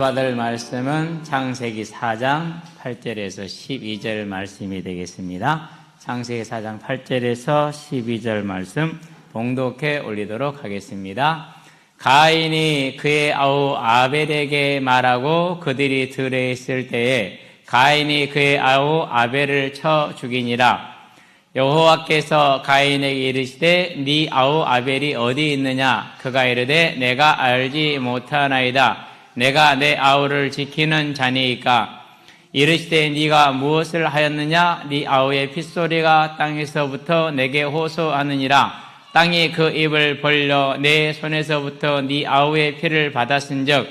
받을 말씀은 창세기 4장 8절에서 12절 말씀이 되겠습니다. 창세기 4장 8절에서 12절 말씀 봉독해 올리도록 하겠습니다. 가인이 그의 아우 아벨에게 말하고 그들이 들에 있을 때에 가인이 그의 아우 아벨을 쳐 죽이니라. 여호와께서 가인에게 이르시되 네 아우 아벨이 어디 있느냐? 그가 이르되 내가 알지 못하나이다. 내가 내 아우를 지키는 자니이까. 이르시되 네가 무엇을 하였느냐? 네 아우의 핏소리가 땅에서부터 내게 호소하느니라. 땅이 그 입을 벌려 내 손에서부터 네 아우의 피를 받았은즉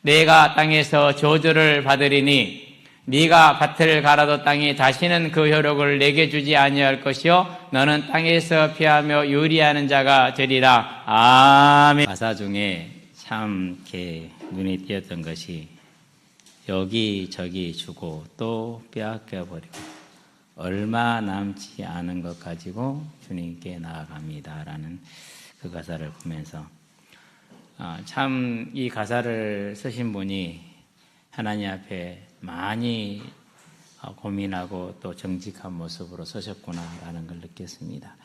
내가 땅에서 저주를 받으리니 네가 밭을 갈아도 땅이 다시는 그 효력을 내게 주지 아니할 것이요 너는 땅에서 피하며 유리하는 자가 되리라. 아멘. 가사 중에 참 이렇게 눈에 띄었던 것이 여기저기 주고 또 빼앗겨 버리고 얼마 남지 않은 것 가지고 주님께 나아갑니다라는 그 가사를 보면서 참 이 가사를 쓰신 분이 하나님 앞에 많이 고민하고 또 정직한 모습으로 서셨구나라는 걸 느꼈습니다.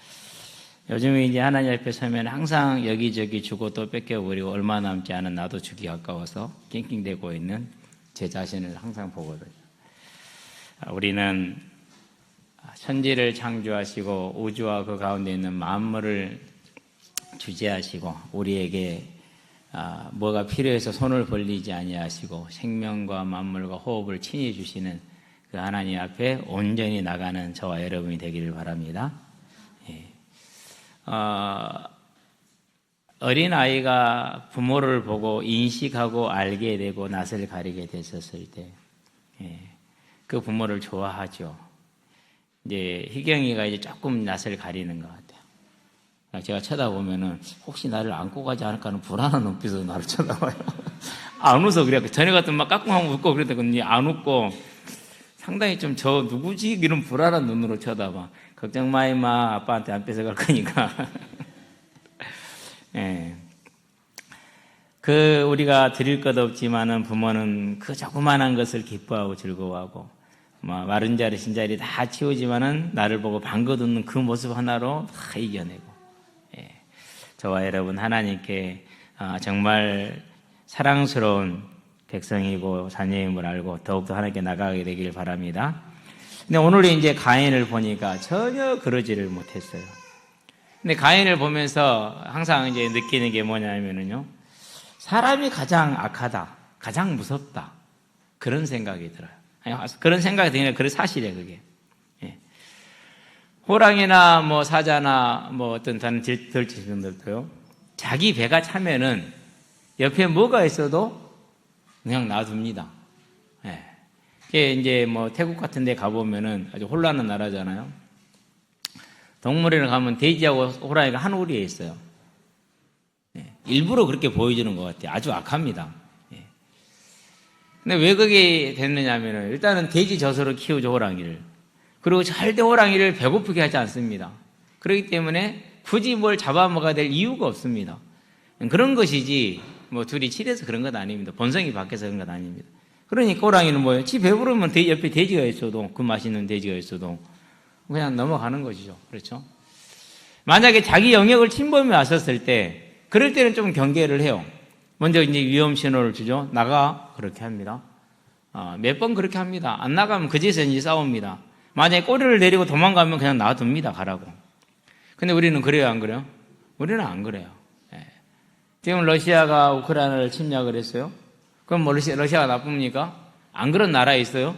요즘에 이제 하나님 앞에 서면 항상 여기저기 주고 또 뺏겨버리고 얼마 남지 않은 나도 주기 아까워서 낑낑대고 있는 제 자신을 항상 보거든요. 우리는 천지를 창조하시고 우주와 그 가운데 있는 만물을 주재하시고 우리에게 뭐가 필요해서 손을 벌리지 아니하시고 생명과 만물과 호흡을 친히 주시는 그 하나님 앞에 온전히 나가는 저와 여러분이 되기를 바랍니다. 어린아이가 부모를 보고 인식하고 알게 되고 낯을 가리게 됐었을 때 그 부모를 좋아하죠. 이제 희경이가 이제 조금 낯을 가리는 것 같아요. 제가 쳐다보면은 혹시 나를 안고 가지 않을까 하는 불안한 눈빛으로 나를 쳐다봐요. 안 웃어. 그래. 전에 같은 막 까꿍하고 웃고 그랬더니 안 웃고 상당히 좀 저 누구지? 이런 불안한 눈으로 쳐다봐. 걱정 마, 임마. 아빠한테 안 뺏어갈 거니까. 예. 우리가 드릴 것 없지만은 부모는 그 조그만한 것을 기뻐하고 즐거워하고, 마른 자리, 신 자리 다 치우지만은 나를 보고 방긋 웃는 그 모습 하나로 다 이겨내고, 예. 저와 여러분 하나님께 정말 사랑스러운 백성이고 자녀임을 알고 더욱더 하나님께 나가게 되길 바랍니다. 근데 오늘 이제 가인을 보니까 전혀 그러지를 못했어요. 근데 가인을 보면서 항상 이제 느끼는 게 뭐냐면요. 사람이 가장 악하다, 가장 무섭다. 그런 생각이 들어요. 그런 생각이 드니까 그게 사실이에요, 그게. 예. 호랑이나 뭐 사자나 뭐 어떤 다른 들쥐들도요. 자기 배가 차면은 옆에 뭐가 있어도 그냥 놔둡니다. 예. 이게 이제 뭐 태국 같은 데 가보면은 아주 혼란한 나라잖아요. 동물원에 가면 돼지하고 호랑이가 한 우리에 있어요. 예. 일부러 그렇게 보여주는 것 같아요. 아주 악합니다. 예. 근데 왜 그게 됐느냐면은 일단은 돼지 젖으로 키우죠, 호랑이를. 그리고 절대 호랑이를 배고프게 하지 않습니다. 그렇기 때문에 굳이 뭘 잡아먹어야 될 이유가 없습니다. 그런 것이지 뭐 둘이 칠해서 그런 건 아닙니다. 본성이 바뀌어서 그런 건 아닙니다. 그러니까 호랑이는 뭐예요? 지 배부르면 옆에 돼지가 있어도, 그 맛있는 돼지가 있어도 그냥 넘어가는 것이죠. 그렇죠? 만약에 자기 영역을 침범해 왔었을 때, 그럴 때는 좀 경계를 해요. 먼저 이제 위험 신호를 주죠. 나가. 그렇게 합니다. 몇 번 그렇게 합니다. 안 나가면 그제서 이제 싸웁니다. 만약에 꼬리를 내리고 도망가면 그냥 놔둡니다. 가라고. 근데 우리는 그래요, 안 그래요? 우리는 안 그래요. 지금 러시아가 우크라이나를 침략을 했어요. 그럼 뭐 러시아가 나쁩니까? 안 그런 나라에 있어요?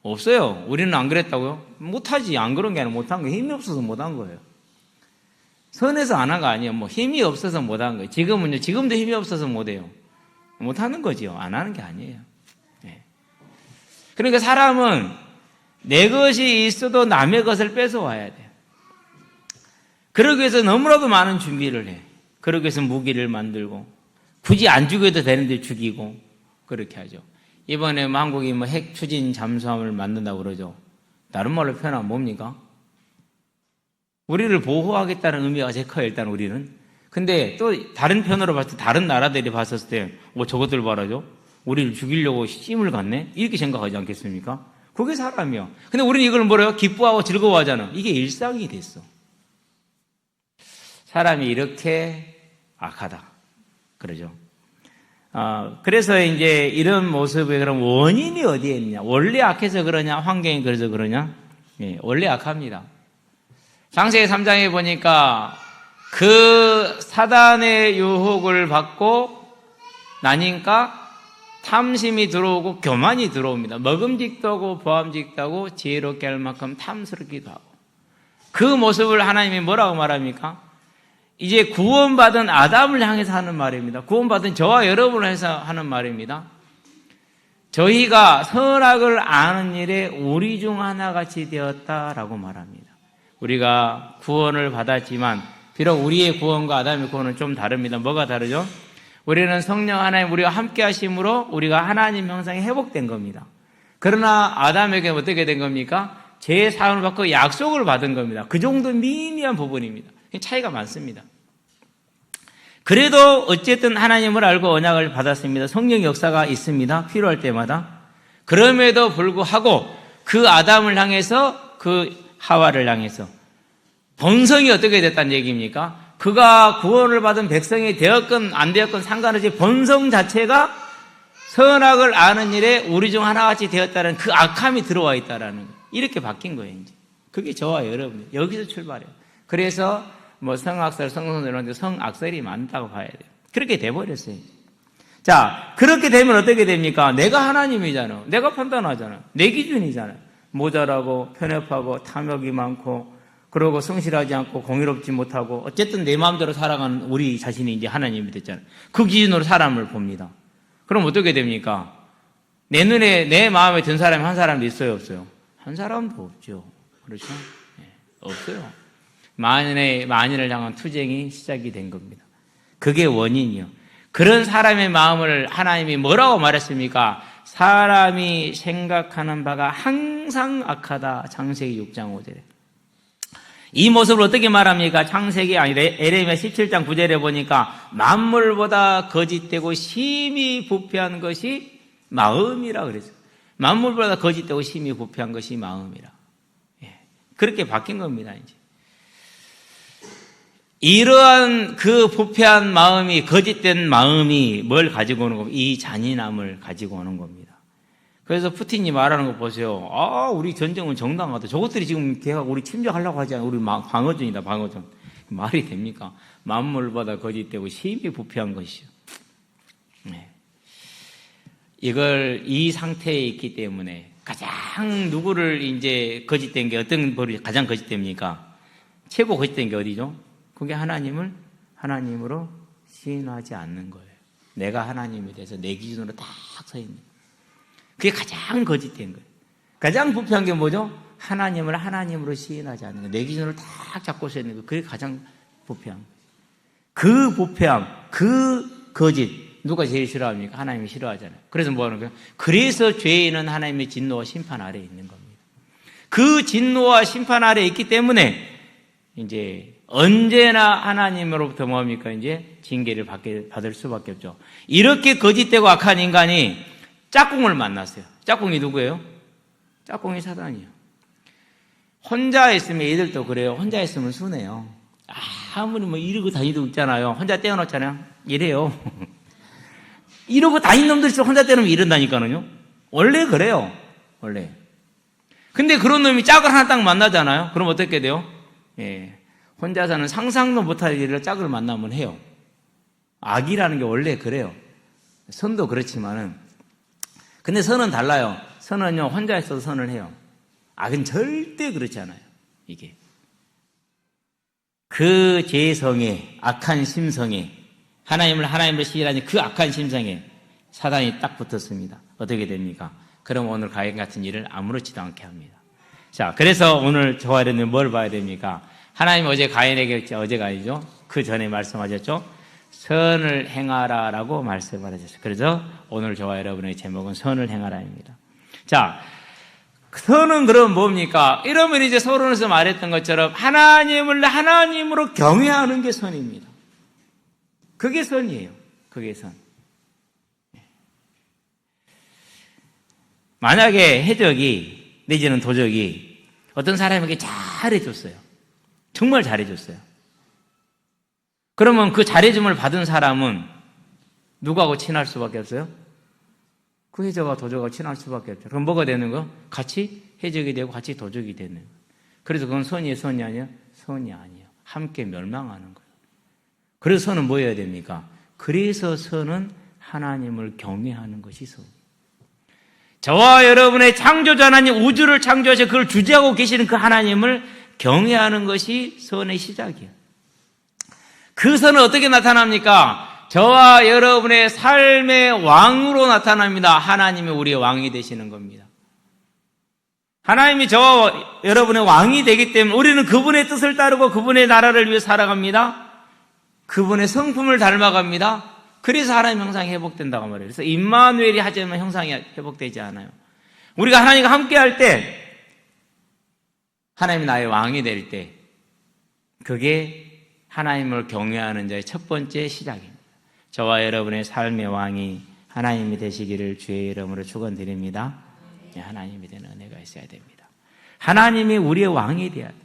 없어요. 우리는 안 그랬다고요? 못하지. 안 그런 게 아니라 못한 거예요. 힘이 없어서 못한 거예요. 선에서 안 한 거 아니에요. 뭐 힘이 없어서 못한 거예요. 지금도 힘이 없어서 못해요. 못하는 거지요. 안 하는 게 아니에요. 네. 그러니까 사람은 내 것이 있어도 남의 것을 뺏어와야 돼요. 그러기 위해서 너무나도 많은 준비를 해. 그러기 위해서 무기를 만들고 굳이 안 죽여도 되는데 죽이고 그렇게 하죠. 이번에 한국이 뭐 핵 추진 잠수함을 만든다고 그러죠. 다른 말로 표현하면 뭡니까? 우리를 보호하겠다는 의미가 제일 커요. 일단 우리는. 근데 또 다른 편으로 봤을 때 다른 나라들이 봤었을 때 저것들 봐라죠. 우리를 죽이려고 찜을 갔네? 이렇게 생각하지 않겠습니까? 그게 사람이요. 근데 우리는 이걸 뭐래요? 기뻐하고 즐거워하잖아. 이게 일상이 됐어. 사람이 이렇게 악하다. 그러죠. 그래서 이제 이런 모습의 그럼 원인이 어디에 있느냐? 원래 악해서 그러냐? 환경이 그래서 그러냐? 예, 원래 악합니다. 창세기 3장에 보니까 그 사단의 유혹을 받고 나니까 탐심이 들어오고 교만이 들어옵니다. 먹음직도 하고 보암직도 하고 지혜롭게 할 만큼 탐스럽기도 하고. 그 모습을 하나님이 뭐라고 말합니까? 이제 구원받은 아담을 향해서 하는 말입니다. 구원받은 저와 여러분을 해서 하는 말입니다. 저희가 선악을 아는 일에 우리 중 하나같이 되었다라고 말합니다. 우리가 구원을 받았지만 비록 우리의 구원과 아담의 구원은 좀 다릅니다. 뭐가 다르죠? 우리는 성령 하나님 우리와 함께 하심으로 우리가 하나님 형상이 회복된 겁니다. 그러나 아담에게 어떻게 된 겁니까? 죄의 사함을 받고 약속을 받은 겁니다. 그 정도 미미한 부분입니다. 차이가 많습니다. 그래도 어쨌든 하나님을 알고 언약을 받았습니다. 성령 역사가 있습니다. 필요할 때마다. 그럼에도 불구하고 그 아담을 향해서 그 하와를 향해서 본성이 어떻게 됐다는 얘기입니까? 그가 구원을 받은 백성이 되었건 안 되었건 상관없이 본성 자체가 선악을 아는 일에 우리 중 하나같이 되었다는 그 악함이 들어와 있다라는 거예요. 이렇게 바뀐 거예요, 이제. 그게 저와 여러분. 여기서 출발해요. 그래서 성악설, 성선설 이런데 성악설이 많다고 봐야 돼요. 그렇게 돼버렸어요. 자, 그렇게 되면 어떻게 됩니까? 내가 하나님이잖아. 내가 판단하잖아. 내 기준이잖아. 모자라고 편협하고 탐욕이 많고 그러고 성실하지 않고 공의롭지 못하고 어쨌든 내 마음대로 살아가는 우리 자신이 이제 하나님이 됐잖아요. 그 기준으로 사람을 봅니다. 그럼 어떻게 됩니까? 내 눈에 내 마음에 든 사람이 한 사람도 있어요, 없어요? 한 사람도 없죠. 그렇죠? 네, 없어요. 만인을 향한 투쟁이 시작이 된 겁니다. 그게 원인이요. 그런 사람의 마음을 하나님이 뭐라고 말했습니까? 사람이 생각하는 바가 항상 악하다. 창세기 6장 5절에. 이 모습을 어떻게 말합니까? 창세기 에레미야 17장 9절에 보니까 만물보다 거짓되고 심히 부패한 것이 마음이라 그랬어요. 만물보다 거짓되고 심히 부패한 것이 마음이라. 예. 그렇게 바뀐 겁니다, 이제. 이러한 그 부패한 마음이, 거짓된 마음이 뭘 가지고 오는 겁니까? 이 잔인함을 가지고 오는 겁니다. 그래서 푸틴이 말하는 거 보세요. 우리 전쟁은 정당하다. 저것들이 지금 걔가 우리 침략하려고 하지 않아요. 우리 방어전이다, 방어전. 말이 됩니까? 만물보다 거짓되고 심히 부패한 것이요. 네. 이 상태에 있기 때문에 가장 누구를 이제 거짓된 게 어떤 벌이 가장 거짓됩니까? 최고 거짓된 게 어디죠? 그게 하나님을 하나님으로 시인하지 않는 거예요. 내가 하나님에 대해서 내 기준으로 딱 서 있는 거예요. 그게 가장 거짓된 거예요. 가장 부패한 게 뭐죠? 하나님을 하나님으로 시인하지 않는 거예요. 내 기준으로 딱 잡고 서 있는 거예요. 그게 가장 부패한 거예요. 그 부패함, 그 거짓 누가 제일 싫어합니까? 하나님이 싫어하잖아요. 그래서 뭐 하는 거예요? 그래서 죄인은 하나님의 진노와 심판 아래에 있는 겁니다. 그 진노와 심판 아래에 있기 때문에 이제 언제나 하나님으로부터 뭐합니까? 이제 징계를 받을 수밖에 없죠. 이렇게 거짓되고 악한 인간이 짝꿍을 만났어요. 짝꿍이 누구예요? 짝꿍이 사단이에요. 혼자 있으면 애들도 그래요. 혼자 있으면 순해요. 아무리 뭐 이러고 다니도 있잖아요. 혼자 떼어놓잖아요. 이래요. 이러고 다닌 놈들 있어 혼자 떼어놓으면 이런다니까요. 원래 그래요. 원래. 근데 그런 놈이 짝을 하나 딱 만나잖아요. 그럼 어떻게 돼요? 예. 혼자서는 상상도 못할 일을 짝을 만나면 해요. 악이라는 게 원래 그래요. 선도 그렇지만은. 근데 선은 달라요. 선은요, 혼자 있어도 선을 해요. 악은 절대 그렇지 않아요. 이게. 그 죄성에, 악한 심성에, 하나님을 시인하는 그 악한 심성에 사단이 딱 붙었습니다. 어떻게 됩니까? 그럼 오늘 가인 같은 일을 아무렇지도 않게 합니다. 자, 그래서 오늘 저와 여러분은 뭘 봐야 됩니까? 하나님 어제 가인에게, 어제가 아니죠? 그 전에 말씀하셨죠? 선을 행하라라고 말씀을 하셨어요. 그래서 오늘 저와 여러분의 제목은 선을 행하라입니다. 자, 선은 그럼 뭡니까? 이러면 이제 서론에서 말했던 것처럼 하나님을 하나님으로 경외하는 게 선입니다. 그게 선이에요. 그게 선. 만약에 해적이 내지는 도적이 어떤 사람에게 잘해줬어요. 정말 잘해줬어요. 그러면 그 잘해줌을 받은 사람은 누구하고 친할 수밖에 없어요? 그 해적과 도적하고 친할 수밖에 없죠. 그럼 뭐가 되는 거? 같이 해적이 되고 같이 도적이 되는 거예요. 그래서 그건 선이에요? 선이 아니에요? 선이 아니에요. 함께 멸망하는 거예요. 그래서 선은 뭐여야 됩니까? 그래서 선은 하나님을 경외하는 것이 선이에요. 저와 여러분의 창조자 하나님, 우주를 창조하셔 그걸 주재하고 계시는 그 하나님을 경외하는 것이 선의 시작이에요. 그 선은 어떻게 나타납니까? 저와 여러분의 삶의 왕으로 나타납니다. 하나님이 우리의 왕이 되시는 겁니다. 하나님이 저와 여러분의 왕이 되기 때문에 우리는 그분의 뜻을 따르고 그분의 나라를 위해 살아갑니다. 그분의 성품을 닮아갑니다. 그래서 하나님 형상이 회복된다고 말해요. 그래서 임마누엘이 하지만 형상이 회복되지 않아요. 우리가 하나님과 함께 할 때, 하나님이 나의 왕이 될 때, 그게 하나님을 경외하는 자의 첫 번째 시작입니다. 저와 여러분의 삶의 왕이 하나님이 되시기를 주의 이름으로 축원드립니다. 하나님이 되는 은혜가 있어야 됩니다. 하나님이 우리의 왕이 돼야 돼요.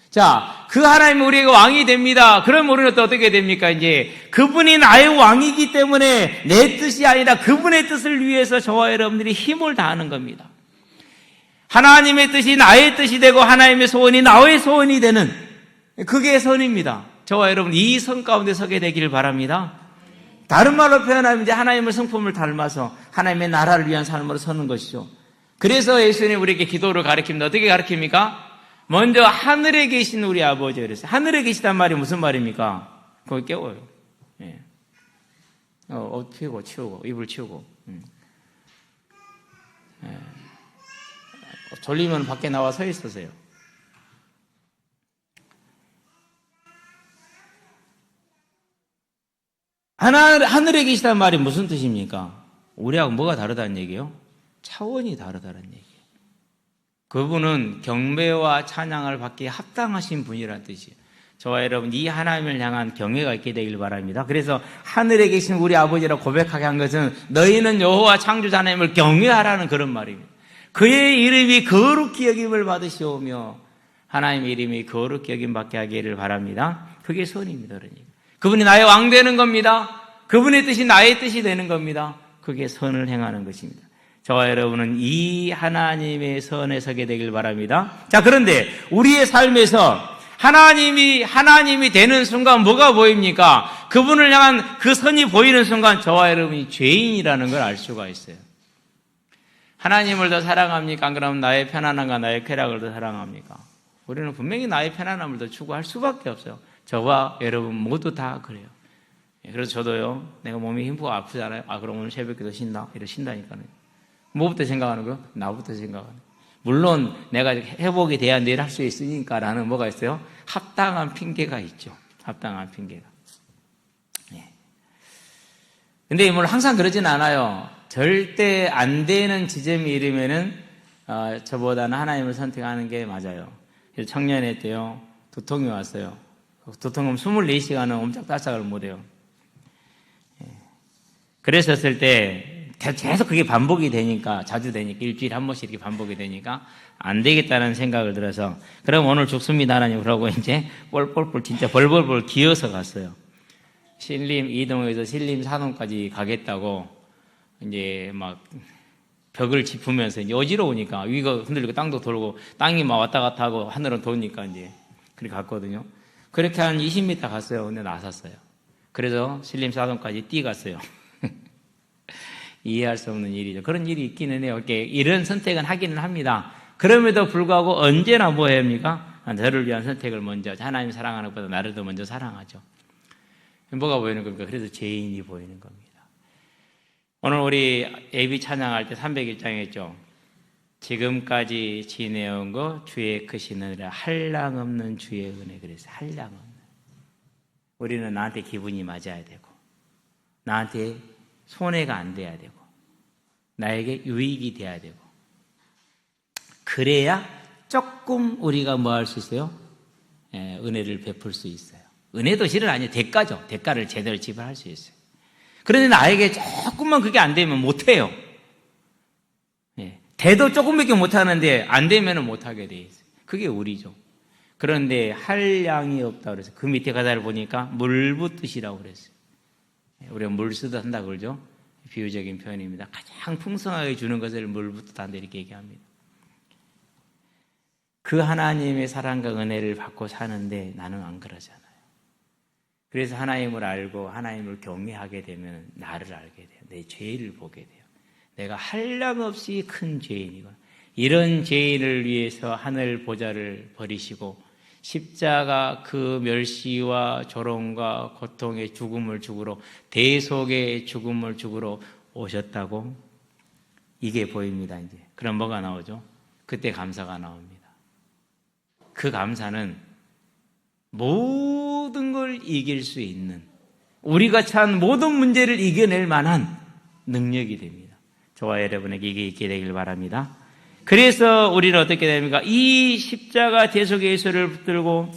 자, 그 하나님이 우리의 왕이 됩니다. 그럼 우리는 또 어떻게 됩니까? 이제 그분이 나의 왕이기 때문에 내 뜻이 아니라 그분의 뜻을 위해서 저와 여러분들이 힘을 다하는 겁니다. 하나님의 뜻이 나의 뜻이 되고 하나님의 소원이 나의 소원이 되는 그게 선입니다. 저와 여러분 이 선 가운데 서게 되기를 바랍니다. 다른 말로 표현하면 이제 하나님의 성품을 닮아서 하나님의 나라를 위한 삶으로 서는 것이죠. 그래서 예수님 우리에게 기도를 가르칩니다. 어떻게 가르칩니까? 먼저 하늘에 계신 우리 아버지 그랬어요. 하늘에 계시단 말이 무슨 말입니까? 그걸 깨워요. 예. 옷 피우고 치우고 이불 치우고. 예. 졸리면 밖에 나와 서 있으세요. 하늘에 계시단 말이 무슨 뜻입니까? 우리하고 뭐가 다르다는 얘기예요? 차원이 다르다는 얘기예요. 그분은 경배와 찬양을 받기에 합당하신 분이라는 뜻이에요. 저와 여러분 이 하나님을 향한 경외가 있게 되길 바랍니다. 그래서 하늘에 계신 우리 아버지라고 고백하게 한 것은 너희는 여호와 창조자 하나님을 경외하라는 그런 말입니다. 그의 이름이 거룩히 여김을 받으시오며 하나님의 이름이 거룩히 여김 받게 하기를 바랍니다. 그게 선입니다. 그러니까. 그분이 나의 왕 되는 겁니다. 그분의 뜻이 나의 뜻이 되는 겁니다. 그게 선을 행하는 것입니다. 저와 여러분은 이 하나님의 선에 서게 되길 바랍니다. 자, 그런데 우리의 삶에서 하나님이 되는 순간 뭐가 보입니까? 그분을 향한 그 선이 보이는 순간 저와 여러분이 죄인이라는 걸 알 수가 있어요. 하나님을 더 사랑합니까? 안 그러면 나의 편안함과 나의 쾌락을 더 사랑합니까? 우리는 분명히 나의 편안함을 더 추구할 수밖에 없어요. 저와 여러분 모두 다 그래요. 그래서 저도요, 내가 몸이 힘들고 아프잖아요. 그럼 오늘 새벽기도 쉰다? 이러신다니까요. 뭐부터 생각하는 거예요? 나부터 생각하는 거예요. 물론 내가 회복이 돼야 내일 할 수 있으니까라는 뭐가 있어요? 합당한 핑계가 있죠. 합당한 핑계가. 예. 근데 물론 항상 그러진 않아요. 절대 안 되는 지점이 이르면은 저보다는 하나님을 선택하는 게 맞아요. 청년회 때요, 두통이 왔어요. 두통은 24시간은 옴짝달싹을 못해요. 그랬었을 때 계속 그게 반복이 되니까, 자주 되니까, 일주일에 한 번씩 이렇게 반복이 되니까 안 되겠다는 생각을 들어서, 그럼 오늘 죽습니다 하나님 그러고 이제 뻘뻘뻘 진짜 벌벌벌 기어서 갔어요. 신림 이동에서 신림 산원까지 가겠다고 이제 막 벽을 짚으면서 이제 어지러우니까 위가 흔들리고 땅도 돌고 땅이 막 왔다 갔다 하고 하늘은 도니까 이제 그렇게 갔거든요. 그렇게 한 20m 갔어요. 근데 나섰어요. 그래서 신림 산원까지 뛰어갔어요. 이해할 수 없는 일이죠. 그런 일이 있기는 해요. 이런 선택은 하기는 합니다. 그럼에도 불구하고 언제나 뭐 합니까? 저를 위한 선택을 먼저, 하나님 사랑하는 것보다 나를 더 먼저 사랑하죠. 뭐가 보이는 겁니까? 그래서 죄인이 보이는 겁니다. 오늘 우리 예비 찬양할 때 301장 했죠. 지금까지 지내온 거 주의 크신 은혜라 한량없는 주의 은혜. 그래서 한량없는. 우리는 나한테 기분이 맞아야 되고 나한테 손해가 안 돼야 되고 나에게 유익이 돼야 되고 그래야 조금 우리가 뭐 할 수 있어요? 은혜를 베풀 수 있어요. 은혜도 실은 아니에요. 대가죠. 대가를 제대로 지불할 수 있어요. 그런데 나에게 조금만 그게 안 되면 못해요. 예. 돼도 조금밖에 못하는데 안 되면 못하게 돼 있어요. 그게 우리죠. 그런데 할 양이 없다고 그래서 그 밑에 가사를 보니까 물 붓듯이라고 그랬어요. 우리가 물 쓰듯 한다고 그러죠. 비유적인 표현입니다. 가장 풍성하게 주는 것을 물 붓듯 한다 이렇게 얘기합니다. 그 하나님의 사랑과 은혜를 받고 사는데 나는 안 그러잖아요. 그래서 하나님을 알고 하나님을 경외하게 되면 나를 알게 돼요. 내 죄를 보게 돼요. 내가 한량없이 큰 죄인이고 이런 죄인을 위해서 하늘 보좌를 버리시고 십자가 그 멸시와 조롱과 고통의 죽음을 죽으러 대속의 죽음을 죽으러 오셨다고 이게 보입니다. 이제 그럼 뭐가 나오죠? 그때 감사가 나옵니다. 그 감사는 모든 걸 이길 수 있는 우리가 처한 모든 문제를 이겨낼 만한 능력이 됩니다. 저와 여러분에게 이게 있게 되길 바랍니다. 그래서 우리는 어떻게 됩니까? 이 십자가 대속의 예수를 붙들고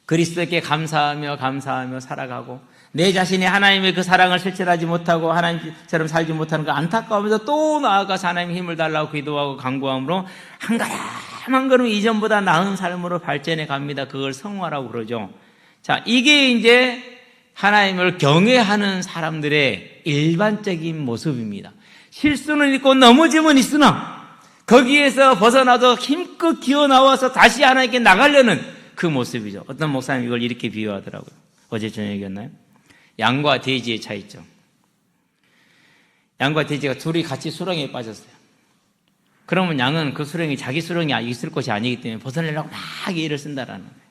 그리스도께 감사하며 살아가고 내 자신이 하나님의 그 사랑을 실천하지 못하고 하나님처럼 살지 못하는 거 안타까우면서 또 나아가서 하나님의 힘을 달라고 기도하고 간구함으로 한 걸음 한 걸음 이전보다 나은 삶으로 발전해 갑니다. 그걸 성화라고 그러죠. 자, 이게 이제 하나님을 경외하는 사람들의 일반적인 모습입니다. 실수는 있고 넘어짐은 있으나 거기에서 벗어나서 힘껏 기어 나와서 다시 하나님께 나가려는 그 모습이죠. 어떤 목사님이 이걸 이렇게 비유하더라고요. 어제 저녁이었나요? 양과 돼지의 차이점. 양과 돼지가 둘이 같이 수렁에 빠졌어요. 그러면 양은 그 수렁이 자기 수렁이 있을 것이 아니기 때문에 벗어내려고 막 애를 쓴다라는 거예요.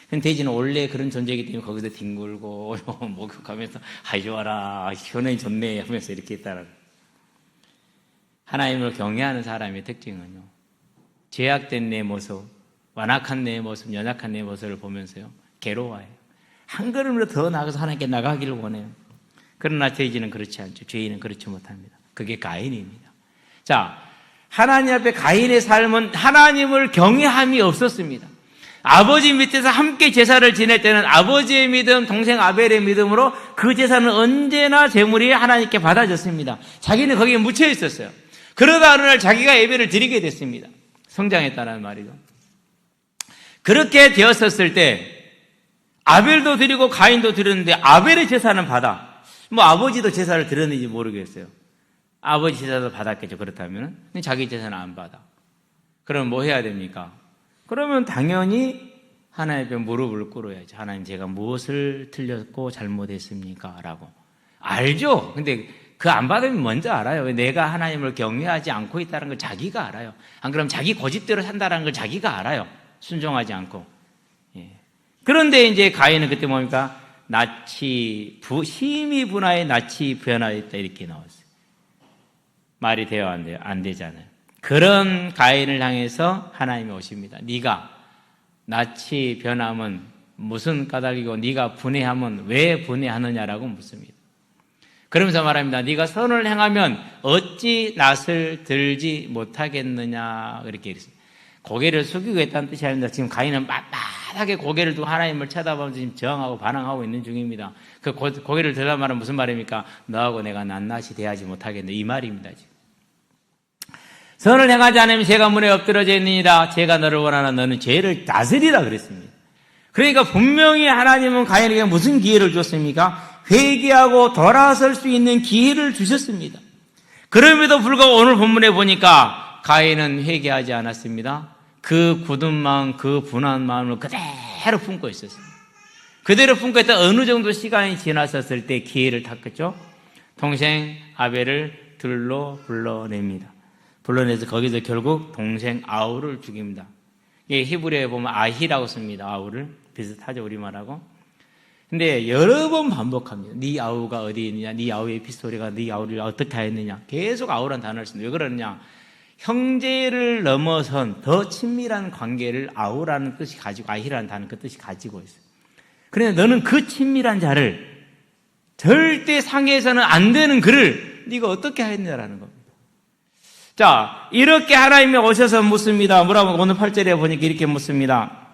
근데 돼지는 원래 그런 존재이기 때문에 거기서 뒹굴고 목욕하면서 아이 좋아라 시원하니 좋네 하면서 이렇게 있다라는 거예요. 하나님을 경외하는 사람의 특징은요, 죄악된 내 모습, 완악한 내 모습, 연약한 내 모습을 보면서요 괴로워해요. 한 걸음으로 더 나가서 하나님께 나가기를 원해요. 그러나 돼지는 그렇지 않죠. 죄인은 그렇지 못합니다. 그게 가인입니다. 자, 하나님 앞에 가인의 삶은 하나님을 경외함이 없었습니다. 아버지 밑에서 함께 제사를 지낼 때는 아버지의 믿음, 동생 아벨의 믿음으로 그 제사는 언제나 제물이 하나님께 받아졌습니다. 자기는 거기에 묻혀 있었어요. 그러다 어느 날 자기가 예배를 드리게 됐습니다. 성장했다는 말이죠. 그렇게 되었었을 때 아벨도 드리고 가인도 드렸는데 아벨의 제사는 받아. 아버지도 제사를 드렸는지 모르겠어요. 아버지 제사도 받았겠죠. 그렇다면 근데 자기 제사는 안 받아. 그럼 뭐 해야 됩니까? 그러면 당연히 하나님 앞에 무릎을 꿇어야죠. 하나님 제가 무엇을 틀렸고 잘못했습니까? 라고. 알죠. 근데 그 안 받으면 먼저 알아요. 내가 하나님을 경외하지 않고 있다는 걸 자기가 알아요. 안 그러면 자기 고집대로 산다는 걸 자기가 알아요. 순종하지 않고. 예. 그런데 이제 가인은 그때 뭡니까? 심히 분하에 낯이 변화했다 이렇게 나왔어요. 말이 돼요, 안 돼요? 안 되잖아요. 그런 가인을 향해서 하나님이 오십니다. 네가 낯이 변함은 무슨 까닭이고 네가 분해하면 왜 분해하느냐라고 묻습니다. 그러면서 말합니다. 네가 선을 행하면 어찌 낯을 들지 못하겠느냐 이렇게 했습니다. 고개를 숙이고 있다는 뜻이 아닙니다. 지금 가인은 빳빳하게 고개를 두고 하나님을 쳐다보면서 지금 저항하고 반항하고 있는 중입니다. 그 고개를 들다 말은 무슨 말입니까? 너하고 내가 낱낱이 대하지 못하겠네 이 말입니다. 지금. 선을 행하지 않으면 죄가 문에 엎드러져 있느니라. 죄가 너를 원하나 너는 죄를 다스리라 그랬습니다. 그러니까 분명히 하나님은 가인에게 무슨 기회를 줬습니까? 회개하고 돌아설 수 있는 기회를 주셨습니다. 그럼에도 불구하고 오늘 본문에 보니까 가인은 회개하지 않았습니다. 그 굳은 마음, 그 분한 마음을 그대로 품고 있었습니다. 그대로 품고 있다 어느 정도 시간이 지났었을 때 기회를 탔겠죠. 동생 아벨을 들로 불러냅니다. 불러내서 거기서 결국 동생 아우를 죽입니다. 이게 히브리어에 보면 아히라고 씁니다. 아우를 비슷하죠 우리말하고. 근데 여러 번 반복합니다. 네 아우가 어디 있느냐, 네 아우의 핏소리가 네 아우를 어떻게 했느냐, 계속 아우란 단어를 씁니다. 왜 그러느냐? 형제를 넘어선 더 친밀한 관계를 아우라는 뜻이 가지고 아히라는 단어 그 뜻이 가지고 있어요. 그런데 너는 그 친밀한 자를 절대 상해서는 안 되는 그를 네가 어떻게 했느냐라는 겁니다. 자, 이렇게 하나님이 오셔서 묻습니다. 뭐라고 오늘 8절에 보니까 이렇게 묻습니다.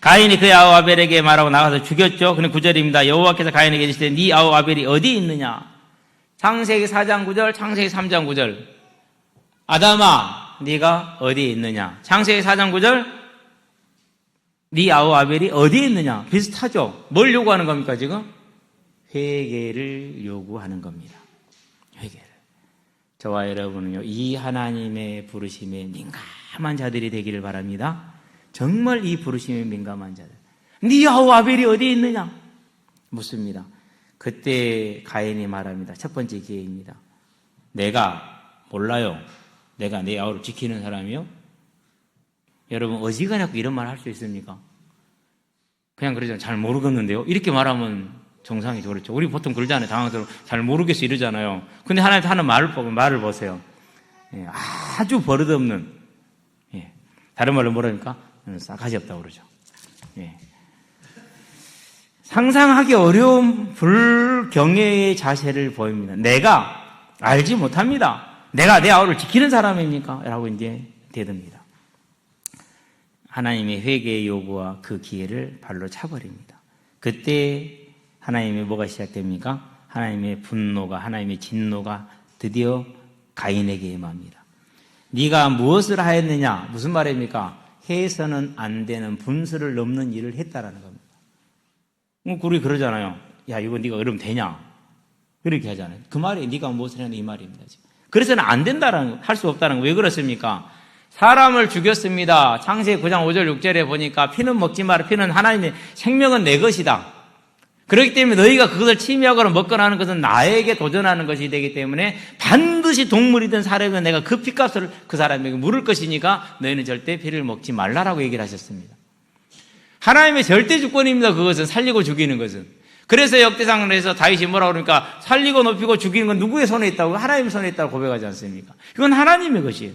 가인이 그의 아우 아벨에게 말하고 나가서 죽였죠. 그는 9절입니다. 여호와께서 가인에게 이르시되 네 아우 아벨이 어디 있느냐? 창세기 4장 9절, 창세기 3장 9절. 아담아, 네가 어디에 있느냐? 창세기 4장 9절, 네 아우 아벨이 어디에 있느냐? 비슷하죠? 뭘 요구하는 겁니까, 지금? 회개를 요구하는 겁니다. 회개를. 저와 여러분은요, 이 하나님의 부르심에 민감한 자들이 되기를 바랍니다. 정말 이 부르심에 민감한 자들. 네 아우 아벨이 어디에 있느냐? 묻습니다. 그때 가인이 말합니다. 첫 번째 기회입니다. 내가 몰라요. 내가 내 아우를 지키는 사람이요? 여러분 어지간하고 이런 말 할 수 있습니까? 그냥 그러잖아요. 잘 모르겠는데요. 이렇게 말하면 정상이죠. 그렇죠. 우리 보통 그러잖아요. 당황스러워. 잘 모르겠어 이러잖아요. 근데 하나님한테 하는 말을 보세요. 예, 아주 버릇없는, 예, 다른 말로 뭐랍니까? 싸가지 없다고 그러죠. 예. 상상하기 어려운 불경외의 자세를 보입니다. 내가 알지 못합니다. 내가 내 아우를 지키는 사람입니까? 라고 이제 대듭니다. 하나님의 회개의 요구와 그 기회를 발로 차버립니다. 그때 하나님의 뭐가 시작됩니까? 하나님의 분노가, 하나님의 진노가 드디어 가인에게 임합니다. 네가 무엇을 하였느냐? 무슨 말입니까? 해서는 안 되는 분수를 넘는 일을 했다라는 겁니다. 우리 그러잖아요. 야, 이거 네가 그러면 되냐? 그렇게 하잖아요. 그 말이 네가 무엇을 했냐 이 말입니다. 지금. 그래서는 안 된다라는, 할 수 없다는 거. 왜 그렇습니까? 사람을 죽였습니다. 창세기 9장 5절 6절에 보니까 피는 먹지 마라. 피는 하나님의, 생명은 내 것이다. 그렇기 때문에 너희가 그것을 침해하거나 먹거나 하는 것은 나에게 도전하는 것이 되기 때문에 반드시 동물이든 사람이든 내가 그 피값을 그 사람에게 물을 것이니까 너희는 절대 피를 먹지 말라라고 얘기를 하셨습니다. 하나님의 절대 주권입니다. 그것은 살리고 죽이는 것은. 그래서 역대상에서 다윗이 뭐라고 그러니까 살리고 높이고 죽이는 건 누구의 손에 있다고? 하나님의 손에 있다고 고백하지 않습니까? 이건 하나님의 것이에요.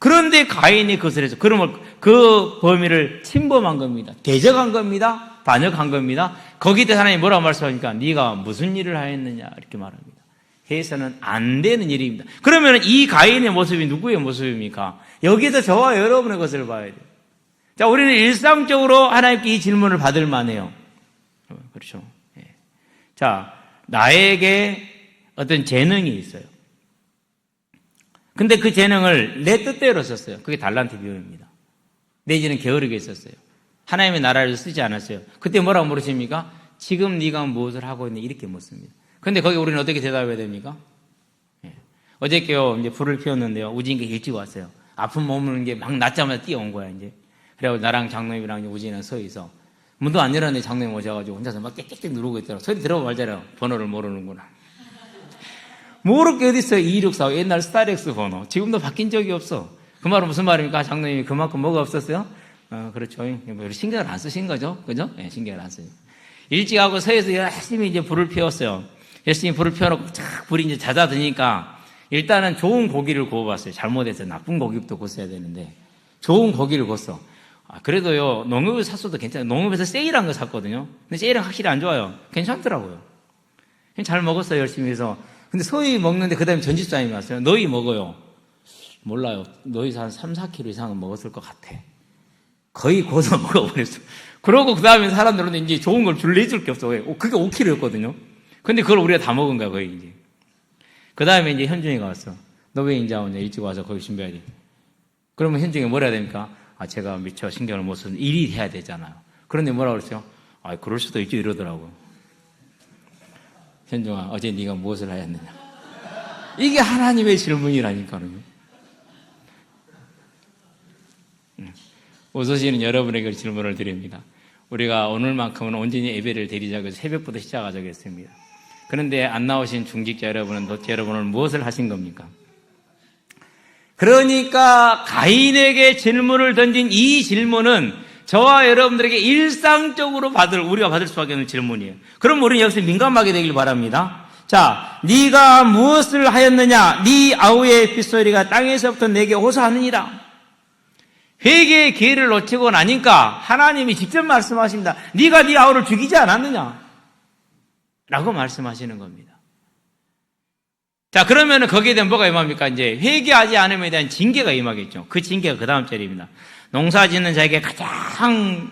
그런데 가인이 그것을 해서 그러면 그 범위를 침범한 겁니다. 대적한 겁니다. 반역한 겁니다. 거기에 대해서 하나님이 뭐라고 말씀하니까 네가 무슨 일을 하였느냐 이렇게 말합니다. 해서는 안 되는 일입니다. 그러면 이 가인의 모습이 누구의 모습입니까? 여기서 저와 여러분의 것을 봐야 돼요. 자, 우리는 일상적으로 하나님께 이 질문을 받을 만해요. 그렇죠. 예. 자, 나에게 어떤 재능이 있어요. 근데 그 재능을 내 뜻대로 썼어요. 그게 달란트 비유입니다. 내지는 게으르게 썼어요. 하나님의 나라를 쓰지 않았어요. 그때 뭐라고 물으십니까? 지금 네가 무엇을 하고 있니? 이렇게 묻습니다. 근데 거기 우리는 어떻게 대답해야 됩니까? 예. 어저께요, 이제 불을 피웠는데요. 우진이가 일찍 왔어요. 아픈 몸을 이제 막 낳자마자 뛰어온 거야, 이제. 그래가지고 나랑 장로님이랑 우진이랑 서 있어. 문도 안 열었는데 장로님 오셔가지고 혼자서 막 땡땡땡 누르고 있더라고. 소리 들어보면 알잖아요. 번호를 모르는구나. 모를 게 어딨어요. 2264 옛날 스타렉스 번호. 지금도 바뀐 적이 없어. 그 말은 무슨 말입니까? 장로님이 그만큼 뭐가 없었어요? 그렇죠. 신경을 안 쓰신 거죠? 그죠? 네, 신경을 안 쓰죠. 일찍 하고 서에서 열심히 이제 불을 피웠어요. 열심히 불을 피워놓고 쫙 불이 이제 잦아드니까 일단은 좋은 고기를 구워봤어요. 잘못해서 나쁜 고기부터 구웠어야 되는데 좋은 고기를 구웠어. 그래도요, 농협에서 샀어도 괜찮아요. 농협에서 세일한 거 샀거든요. 근데 세일은 확실히 안 좋아요. 괜찮더라고요. 잘 먹었어요, 열심히 해서. 근데 소위 먹는데 그 다음에 전집사님이 왔어요. 너희 먹어요. 몰라요. 너희 한 3, 4kg 이상은 먹었을 것 같아. 거의 고서 먹어버렸어. 그러고 그 다음에 사람들은 이제 좋은 걸 내줄 게 없어. 그게 5kg였거든요. 근데 그걸 우리가 다 먹은 거야, 거의 이제. 그 다음에 이제 현중이가 왔어. 너 왜 이제 오냐? 일찍 와서 거기 준비해야 돼. 그러면 현중이가 뭐라 해야 됩니까? 제가 미처 신경을 못 써서 일이 해야 되잖아요. 그런데 뭐라고 그랬어요? 그럴 수도 있죠. 이러더라고요. 현중아, 어제 네가 무엇을 하였느냐? 이게 하나님의 질문이라니까요. 웃으시는 여러분에게 질문을 드립니다. 우리가 오늘만큼은 온전히 예배를 드리자고 해서 새벽부터 시작하자고 했습니다. 그런데 안 나오신 중직자 여러분은 도대체 여러분은 무엇을 하신 겁니까? 그러니까 가인에게 질문을 던진 이 질문은 저와 여러분들에게 일상적으로 우리가 받을 수밖에 없는 질문이에요. 그럼 우리는 여기서 민감하게 되길 바랍니다. 자, 네가 무엇을 하였느냐? 네 아우의 핏소리가 땅에서부터 내게 호소하느니라. 회개의 기회를 놓치고 나니까 하나님이 직접 말씀하십니다. 네가 네 아우를 죽이지 않았느냐? 라고 말씀하시는 겁니다. 자, 그러면은 거기에 대한 뭐가 임합니까? 이제 회개하지 않음에 대한 징계가 임하겠죠. 그 징계가 그 다음 절입니다. 농사 짓는 자에게 가장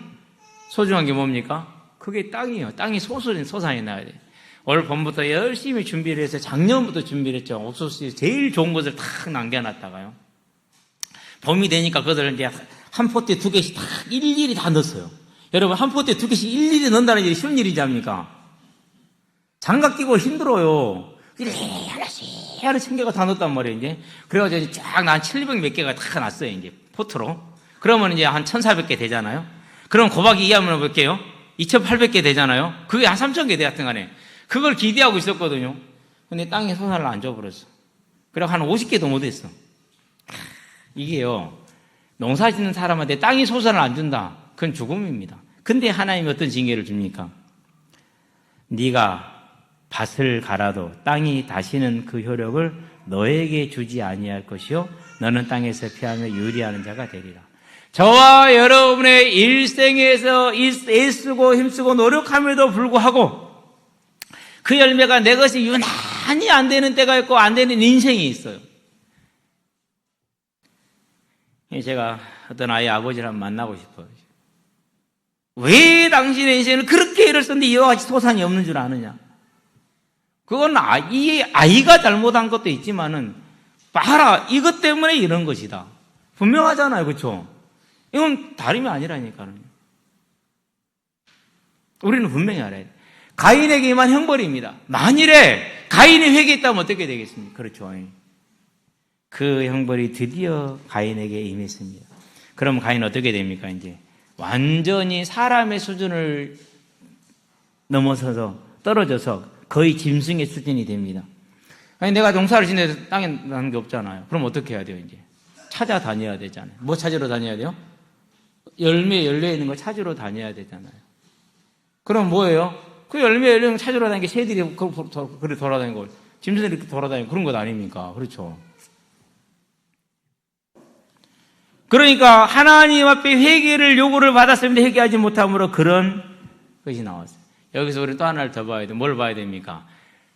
소중한 게 뭡니까? 그게 땅이에요. 땅이 솟아나야 돼. 올 봄부터 열심히 준비를 해서 작년부터 준비를 했죠. 옥수수에 제일 좋은 것을 탁 남겨놨다가요. 봄이 되니까 그것을 이제 한 포트에 2개씩 다 일일이 다 넣었어요. 여러분, 한 포트에 2개씩 일일이 넣는다는 일이 쉬운 일인지 압니까? 장갑 끼고 힘들어요. 하나씩 챙겨가 다 넣었단 말이에요, 이제. 그래가지고 쫙 난 700 몇 개가 다 났어요, 이제. 포트로. 그러면 이제 한 1,400개 되잖아요. 그럼 곱하기 2 하면 몇 개요? 2,800개 되잖아요. 그게 한 3,000개 돼, 하여튼 간에. 그걸 기대하고 있었거든요. 근데 땅에 소산을 안 줘버렸어. 그래 한 50개도 못 했어. 이게요, 농사 짓는 사람한테 땅이 소산을 안 준다. 그건 죽음입니다. 근데 하나님이 어떤 징계를 줍니까? 네가 밭을 갈아도 땅이 다시는 그 효력을 너에게 주지 아니할 것이요 너는 땅에서 피하며 유리하는 자가 되리라. 저와 여러분의 일생에서 애쓰고 힘쓰고 노력함에도 불구하고 그 열매가 내 것이 유난히 안 되는 때가 있고 안 되는 인생이 있어요. 제가 어떤 아이의 아버지를 한번 만나고 싶어요. 왜 당신의 인생을 그렇게 애를 썼는데 이와 같이 소산이 없는 줄 아느냐? 그건 아이가 잘못한 것도 있지만은 봐라, 이것 때문에 이런 것이다. 분명하잖아요, 그렇죠? 이건 다름이 아니라니까요. 우리는 분명히 알아야 돼. 가인에게 임한 형벌입니다. 만일에 가인이 회개했다면 어떻게 되겠습니까? 그렇죠. 그 형벌이 드디어 가인에게 임했습니다. 그럼 가인은 어떻게 됩니까? 이제 완전히 사람의 수준을 넘어서서 떨어져서 거의 짐승의 수준이 됩니다. 아니, 내가 농사를 짓는데 땅에 나는 게 없잖아요. 그럼 어떻게 해야 돼요, 이제? 찾아다녀야 되잖아요. 뭐 찾으러 다녀야 돼요? 열매 열려있는 걸 찾으러 다녀야 되잖아요. 그럼 뭐예요? 그 열매 열려있는 걸 찾으러 다니는 게 새들이 그래 돌아다니고, 짐승들이 이렇게 돌아다니고 그런 것 아닙니까? 그렇죠. 그러니까 하나님 앞에 회개를 요구를 받았습니다. 회개하지 못함으로 그런 것이 나왔어요. 여기서 우리 또 하나를 더 봐야 돼. 뭘 봐야 됩니까?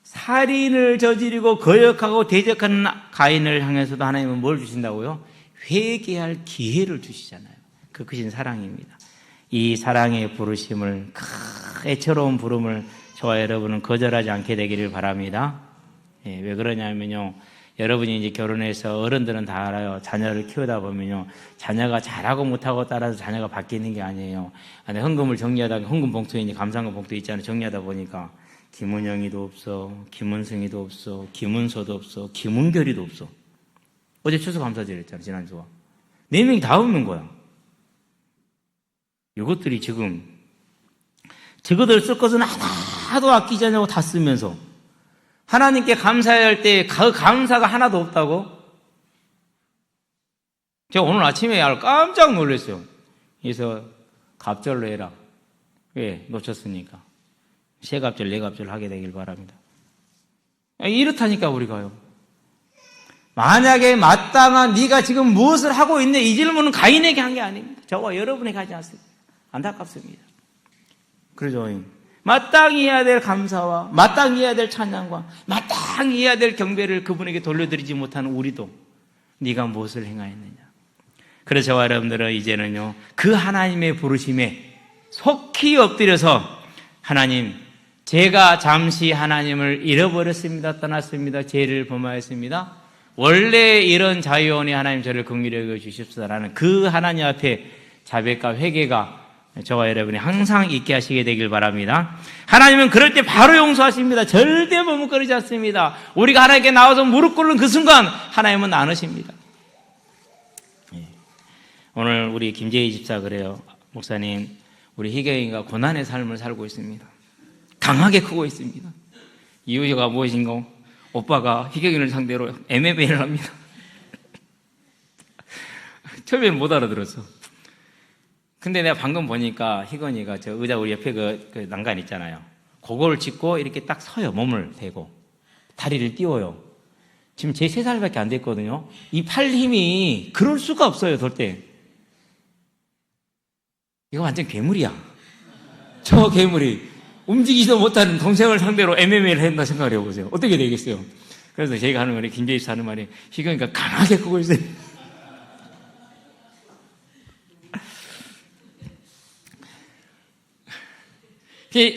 살인을 저지르고 거역하고 대적하는 가인을 향해서도 하나님은 뭘 주신다고요? 회개할 기회를 주시잖아요. 그 크신 사랑입니다. 이 사랑의 부르심을, 애처로운 부름을 저와 여러분은 거절하지 않게 되기를 바랍니다. 왜 그러냐면요, 여러분이 이제 결혼해서 어른들은 다 알아요. 자녀를 키우다 보면요, 자녀가 잘하고 못하고 따라서 자녀가 바뀌는 게 아니에요. 안에 헌금을 정리하다, 헌금 봉투에 이제 감사헌금 봉투 있잖아요. 정리하다 보니까 김은영이도 없어, 김은승이도 없어, 김은서도 없어, 김은결이도 없어. 어제 추수감사절 했잖아요, 지난주가. 4명이 다 없는 거야. 이것들이 지금 저것들 쓸 것은 하나도 아끼지 않냐고 다 쓰면서 하나님께 감사해야 할 때 그 감사가 하나도 없다고? 제가 오늘 아침에 깜짝 놀랐어요. 그래서 갑절로 해라. 왜? 놓쳤으니까. 세 갑절, 네 갑절 하게 되길 바랍니다. 이렇다니까 우리가요. 만약에 마땅한 네가 지금 무엇을 하고 있네, 이 질문은 가인에게 한 게 아닙니다. 저와 여러분에게 하지 않습니다. 안타깝습니다. 그러죠. 마땅히 해야 될 감사와 마땅히 해야 될 찬양과 마땅히 해야 될 경배를 그분에게 돌려드리지 못하는 우리도 네가 무엇을 행하였느냐. 그래서 저와 여러분들은 이제는요, 그 하나님의 부르심에 속히 엎드려서 하나님, 제가 잠시 하나님을 잃어버렸습니다. 떠났습니다. 죄를 범하였습니다. 원래 이런 자유원이 하나님 저를 긍휼히 여겨 주십시오라는 그 하나님 앞에 자백과 회개가 저와 여러분이 항상 있게 하시게 되길 바랍니다. 하나님은 그럴 때 바로 용서하십니다. 절대 머뭇거리지 않습니다. 우리가 하나님께 나와서 무릎 꿇는 그 순간 하나님은 나누십니다. 오늘 우리 김재희 집사 그래요. 목사님, 우리 희경이가 고난의 삶을 살고 있습니다. 강하게 크고 있습니다. 이유가 무엇인가? 오빠가 희경이를 상대로 MMA를 합니다. 처음엔 못 알아들었어. 근데 내가 방금 보니까 희건이가 저 의자 우리 옆에 그 난간 있잖아요. 그걸 짚고 이렇게 딱 서요. 몸을 대고. 다리를 띄워요. 지금 제 3살밖에 안 됐거든요. 이 팔 힘이 그럴 수가 없어요, 절대. 이거 완전 괴물이야. 저 괴물이 움직이지도 못하는 동생을 상대로 MMA를 한다 생각을 해보세요. 어떻게 되겠어요? 그래서 저희가 하는 말이, 김재희 씨 하는 말이, 희건이가 강하게 크고 있어요.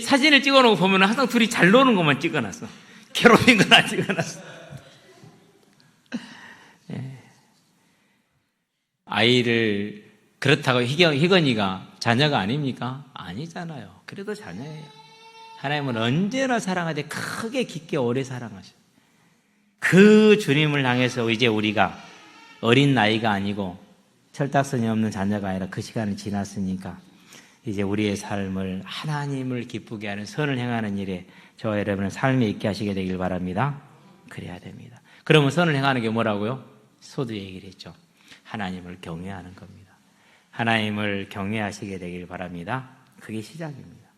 사진을 찍어놓고 보면 항상 둘이 잘 노는 것만 찍어놨어. 괴롭힌 건 안 찍어놨어. 아이를 그렇다고 희건이가 자녀가 아닙니까? 아니잖아요. 그래도 자녀예요. 하나님은 언제나 사랑하되 크게 깊게 오래 사랑하셔. 그 주님을 향해서 이제 우리가 어린 나이가 아니고 철딱선이 없는 자녀가 아니라 그 시간이 지났으니까 이제 우리의 삶을 하나님을 기쁘게 하는 선을 행하는 일에 저와 여러분은 삶이 있게 하시게 되길 바랍니다. 그래야 됩니다. 그러면 선을 행하는 게 뭐라고요? 소두 얘기를 했죠. 하나님을 경외하는 겁니다. 하나님을 경외하시게 되길 바랍니다. 그게 시작입니다.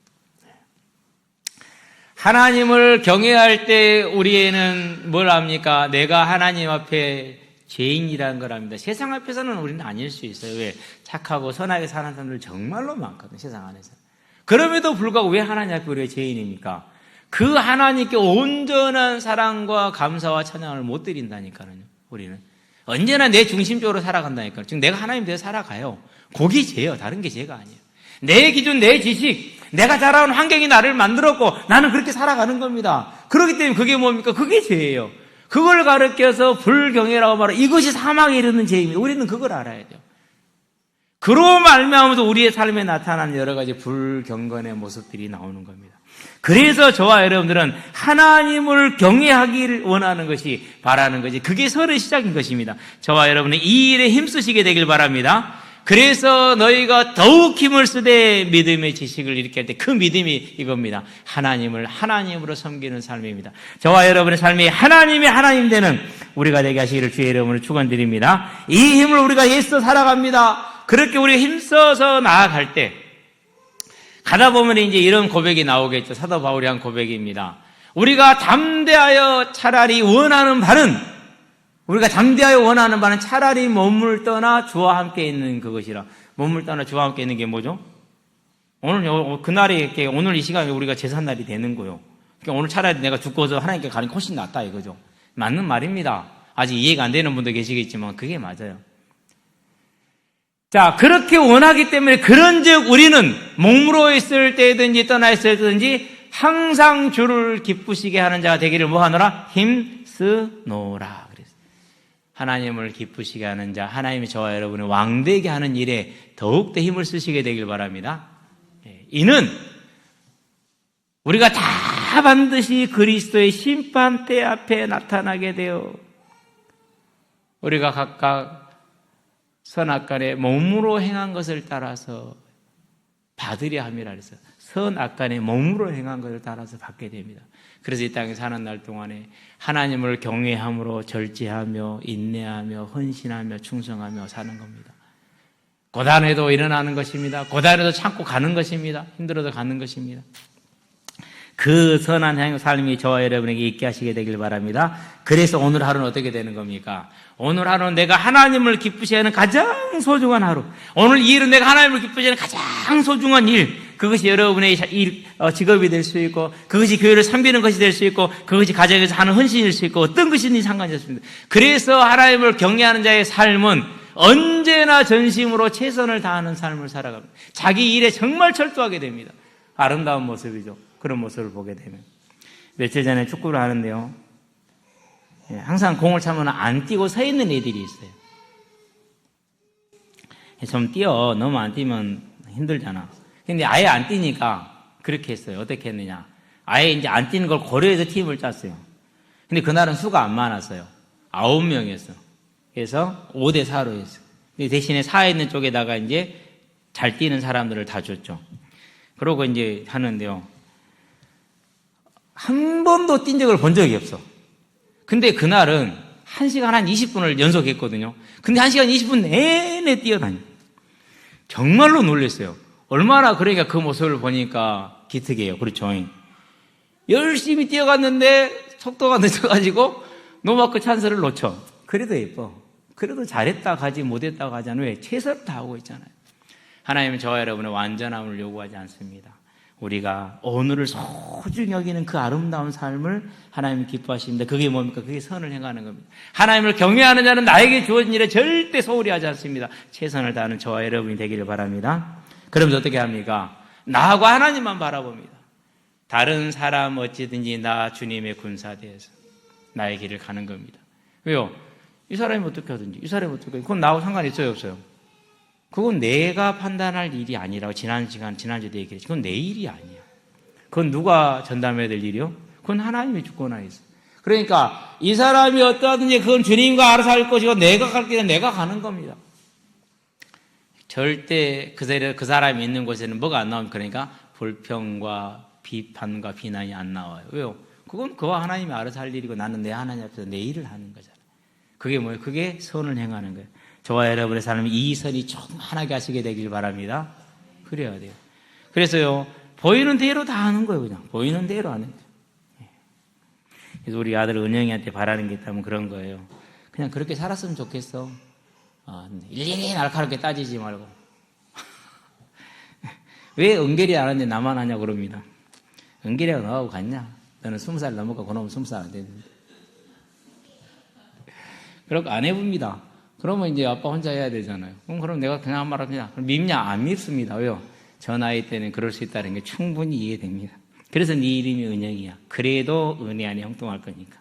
하나님을 경외할 때 우리에는 뭘 합니까? 내가 하나님 앞에 죄인이라는 걸 압니다. 세상 앞에서는 우리는 아닐 수 있어요. 왜? 착하고 선하게 사는 사람들 정말로 많거든요. 세상 안에서. 그럼에도 불구하고 왜 하나님 앞에 우리가 죄인입니까? 그 하나님께 온전한 사랑과 감사와 찬양을 못 드린다니까요. 우리는 언제나 내 중심적으로 살아간다니까요. 지금 내가 하나님 대해 살아가요. 그게 죄예요. 다른 게 죄가 아니에요. 내 기준, 내 지식, 내가 자라온 환경이 나를 만들었고 나는 그렇게 살아가는 겁니다. 그렇기 때문에 그게 뭡니까? 그게 죄예요. 그걸 가르쳐서 불경외라고 말하고 이것이 사망에 이르는 죄입니다. 우리는 그걸 알아야 돼요. 그로 말미암아서 우리의 삶에 나타나는 여러 가지 불경건의 모습들이 나오는 겁니다. 그래서 저와 여러분들은 하나님을 경외하기를 원하는 것이, 바라는 것이, 그게 선의 시작인 것입니다. 저와 여러분은 이 일에 힘쓰시게 되길 바랍니다. 그래서 너희가 더욱 힘을 쓰되 믿음의 지식을 일으킬 때 그 믿음이 이겁니다. 하나님을 하나님으로 섬기는 삶입니다. 저와 여러분의 삶이 하나님이 하나님 되는 우리가 되게 하시기를 주의 이름으로 축원드립니다. 이 힘을 우리가 애써 살아갑니다. 그렇게 우리가 힘써서 나아갈 때 가다 보면 이제 이런 고백이 나오겠죠. 사도 바울이 한 고백입니다. 우리가 담대하여 차라리 원하는 바는, 우리가 담대하여 원하는 바는 차라리 몸을 떠나 주와 함께 있는 그것이라. 몸을 떠나 주와 함께 있는 게 뭐죠? 오늘 그날이 이렇게 오늘 이 시간에 우리가 제삿날이 되는 거요. 그러니까 오늘 차라리 내가 죽고서 하나님께 가는 게 훨씬 낫다 이거죠. 맞는 말입니다. 아직 이해가 안 되는 분도 계시겠지만 그게 맞아요. 자, 그렇게 원하기 때문에 그런즉 우리는 몸으로 있을 때든지 떠나 있을 때든지 항상 주를 기쁘시게 하는 자가 되기를 뭐 하노라? 힘쓰노라. 그랬어요. 하나님을 기쁘시게 하는 자, 하나님이 저와 여러분을 왕되게 하는 일에 더욱더 힘을 쓰시게 되길 바랍니다. 이는 우리가 다 반드시 그리스도의 심판대 앞에 나타나게 되어 우리가 각각 선악간에 몸으로 행한 것을 따라서 받으려 함이라 그랬어요. 선악간에 몸으로 행한 것을 따라서 받게 됩니다. 그래서 이 땅에 사는 날 동안에 하나님을 경외함으로 절제하며 인내하며 헌신하며 충성하며 사는 겁니다. 고단해도 일어나는 것입니다. 고단해도 참고 가는 것입니다. 힘들어도 가는 것입니다. 그 선한 삶이 저와 여러분에게 있게 하시게 되길 바랍니다. 그래서 오늘 하루는 어떻게 되는 겁니까? 오늘 하루는 내가 하나님을 기쁘시게 하는 가장 소중한 하루. 오늘 이 일은 내가 하나님을 기쁘시게 하는 가장 소중한 일. 그것이 여러분의 직업이 될 수 있고, 그것이 교회를 섬기는 것이 될 수 있고, 그것이 가정에서 하는 헌신일 수 있고, 어떤 것이든지 상관이 없습니다. 그래서 하나님을 경외하는 자의 삶은 언제나 전심으로 최선을 다하는 삶을 살아갑니다. 자기 일에 정말 철저하게 됩니다. 아름다운 모습이죠. 그런 모습을 보게 되면. 며칠 전에 축구를 하는데요. 항상 공을 차면 안 뛰고 서 있는 애들이 있어요. 좀 뛰어. 너무 안 뛰면 힘들잖아. 근데 아예 안 뛰니까 그렇게 했어요. 어떻게 했느냐. 아예 이제 안 뛰는 걸 고려해서 팀을 짰어요. 근데 그날은 수가 안 많았어요. 9명이었어. 그래서 5대 4로 했어요. 대신에 4에 있는 쪽에다가 이제 잘 뛰는 사람들을 다 줬죠. 그러고 이제 하는데요. 한 번도 뛴 적을 본 적이 없어. 근데 그날은 1시간 한 20분을 연속했거든요. 근데 1시간 20분 내내 뛰어다녀. 정말로 놀랐어요. 얼마나 그러니까 그 모습을 보니까 기특해요. 그렇죠. 열심히 뛰어갔는데 속도가 늦어가지고 노마크 찬스를 놓쳐. 그래도 예뻐. 그래도 잘했다 가지 못했다 가잖아요. 왜? 최선을 다하고 있잖아요. 하나님은 저와 여러분의 완전함을 요구하지 않습니다. 우리가 오늘을 소중히 여기는 그 아름다운 삶을 하나님이 기뻐하십니다. 그게 뭡니까? 그게 선을 행하는 겁니다. 하나님을 경외하는 자는 나에게 주어진 일에 절대 소홀히 하지 않습니다. 최선을 다하는 저와 여러분이 되기를 바랍니다. 그러면서 어떻게 합니까? 나하고 하나님만 바라봅니다. 다른 사람 어찌든지 나 주님의 군사대에서 나의 길을 가는 겁니다. 왜요? 이 사람이 어떻게 하든지 이 사람이 어떻게 하든지 그건 나하고 상관이 있어요 없어요? 그건 내가 판단할 일이 아니라고 지난주에도 얘기했지. 그건 내 일이 아니야. 그건 누가 전담해야 될 일이요? 그건 하나님의 주권 안에 있어. 그러니까 이 사람이 어떠하든지 그건 주님과 알아서 할 것이고 내가 갈 길은 내가 가는 겁니다. 절대 그 사람이 있는 곳에는 뭐가 안 나옵니까? 그러니까 불평과 비판과 비난이 안 나와요. 왜요? 그건 그와 하나님이 알아서 할 일이고 나는 내 하나님 앞에서 내 일을 하는 거잖아요. 그게 뭐예요? 그게 선을 행하는 거예요. 저와 여러분의 삶이 이 선이 충만하게 하시게 되길 바랍니다. 그래야 돼요. 그래서요, 보이는 대로 다 하는 거예요. 그냥 보이는 대로 하는 거예요. 그래서 우리 아들 은영이한테 바라는 게 있다면 그런 거예요. 그냥 그렇게 살았으면 좋겠어. 일일이 날카롭게 따지지 말고. 왜 은결이 안 하는데 나만 하냐고 그럽니다. 은결이가 너하고 같냐? 너는 20살 넘었고 그놈은 20살 안 됐는데. 그렇게 안 해봅니다. 그러면 이제 아빠 혼자 해야 되잖아요. 그럼 내가 그냥 말합니다. 그럼 밉냐? 안 밉습니다. 왜요? 저 나이 때는 그럴 수 있다는 게 충분히 이해됩니다. 그래서 네 이름이 은영이야. 그래도 은혜 안에 형통할 거니까.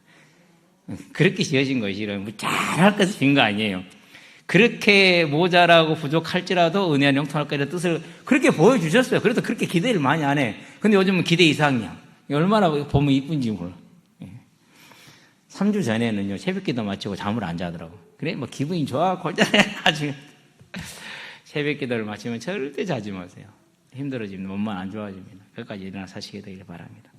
그렇게 지어진 것이 뭐 잘할 것을 지은 거 아니에요. 그렇게 모자라고 부족할지라도 은혜 안에 형통할 거라는 뜻을 그렇게 보여주셨어요. 그래서 그렇게 기대를 많이 안 해. 근데 요즘은 기대 이상이야. 얼마나 보면 이쁜지 몰라. 3주 전에는요, 새벽기도 마치고 잠을 안 자더라고. 그래, 뭐 기분이 좋아, 골자해가지고. 새벽기도를 마치면 절대 자지 마세요. 힘들어집니다. 몸만 안 좋아집니다. 끝까지 일어나 사시게 되길 바랍니다.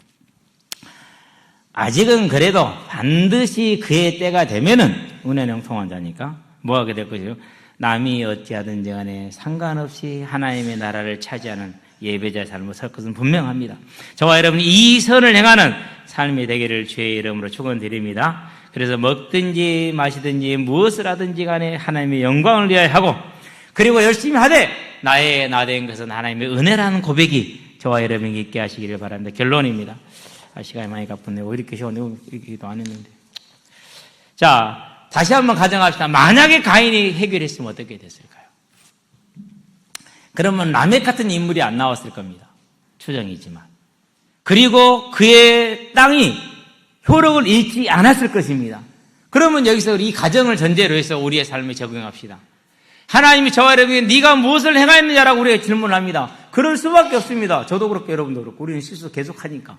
아직은 그래도 반드시 그의 때가 되면은 은혜는 형통한 자니까 뭐 하게 될 것이요? 남이 어찌하든지 간에 상관없이 하나님의 나라를 차지하는 예배자의 삶을 살 것은 분명합니다. 저와 여러분이 이 선을 행하는 삶이 되기를 주의 이름으로 축원드립니다. 그래서 먹든지 마시든지 무엇을 하든지 간에 하나님의 영광을 위하여 하고 그리고 열심히 하되 나의 나된 것은 하나님의 은혜라는 고백이 저와 여러분에게 있게 하시기를 바랍니다. 결론입니다. 시간이 많이 가쁘네요. 이렇게 시원해요. 이렇게도 안 했는데. 자, 다시 한번 가정합시다. 만약에 가인이 해결했으면 어떻게 됐을까요? 그러면 라멕 같은 인물이 안 나왔을 겁니다. 추정이지만. 그리고 그의 땅이 효력을 잃지 않았을 것입니다. 그러면 여기서 이 가정을 전제로 해서 우리의 삶에 적용합시다. 하나님이 저와 여러분에게 네가 무엇을 행하였느냐라고 우리가 질문을 합니다. 그럴 수밖에 없습니다. 저도 그렇고 여러분도 그렇고 우리는 실수 계속하니까.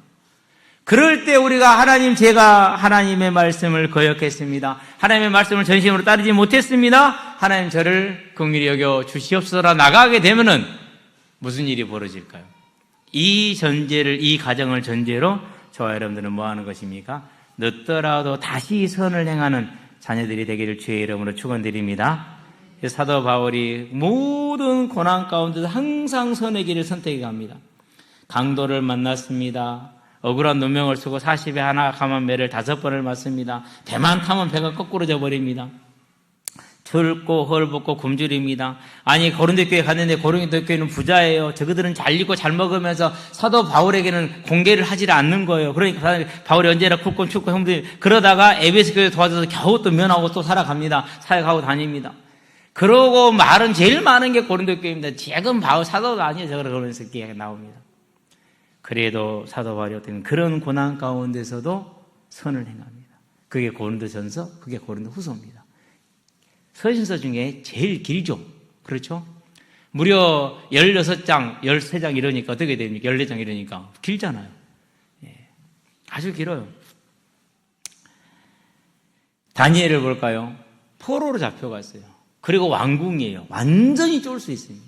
그럴 때 우리가 제가 하나님의 말씀을 거역했습니다. 하나님의 말씀을 전심으로 따르지 못했습니다. 하나님 저를 긍휼히 여겨 주시옵소서 나가게 되면은 무슨 일이 벌어질까요? 이 가정을 전제로 저와 여러분들은 뭐 하는 것입니까? 늦더라도 다시 선을 행하는 자녀들이 되기를 주의 이름으로 축원드립니다. 사도 바울이 모든 고난 가운데서 항상 선의 길을 선택해 갑니다. 강도를 만났습니다. 억울한 누명을 쓰고 40에 하나 감한 매를 5번을 맞습니다. 배만 타면 배가 거꾸로 져버립니다. 춥고 헐벗고 굶주립니다. 아니 고린도 교회 갔는데 고린도 교회는 부자예요. 저그들은 잘 입고 잘 먹으면서 사도 바울에게는 공개를 하지 않는 거예요. 그러니까 바울이 언제나 굽고 춥고 형들 그러다가 에베소 교회 도와줘서 겨우 또 면하고 또 살아갑니다. 사역하고 다닙니다. 그러고 말은 제일 많은 게 고린도 교회입니다. 지금 바울 사도가 아니에요. 저거 그러면서 이렇게 나옵니다. 그래도 사도 바울이 어떤 그런 고난 가운데서도 선을 행합니다. 그게 고린도전서, 그게 고린도후서입니다. 서신서 중에 제일 길죠. 그렇죠? 무려 16장, 13장 이러니까 어떻게 됩니까? 14장 이러니까 길잖아요. 아주 길어요. 다니엘을 볼까요? 포로로 잡혀갔어요. 그리고 왕궁이에요. 완전히 쫄 수 있습니다.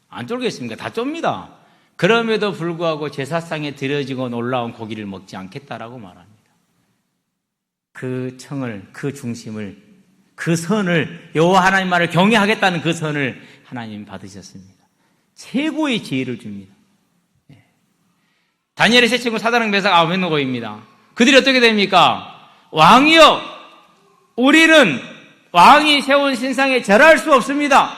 안 쫄겠습니까? 다 좁니다. 그럼에도 불구하고 제사상에 드려지고 올라온 고기를 먹지 않겠다라고 말합니다. 그 청을, 그 중심을, 그 선을, 여호와 하나님 말을 경외하겠다는 그 선을 하나님 받으셨습니다. 최고의 지혜를 줍니다. 다니엘의 세 친구 사다랑 메삭 아벳노고입니다. 그들이 어떻게 됩니까? 왕이여, 우리는 왕이 세운 신상에 절할 수 없습니다.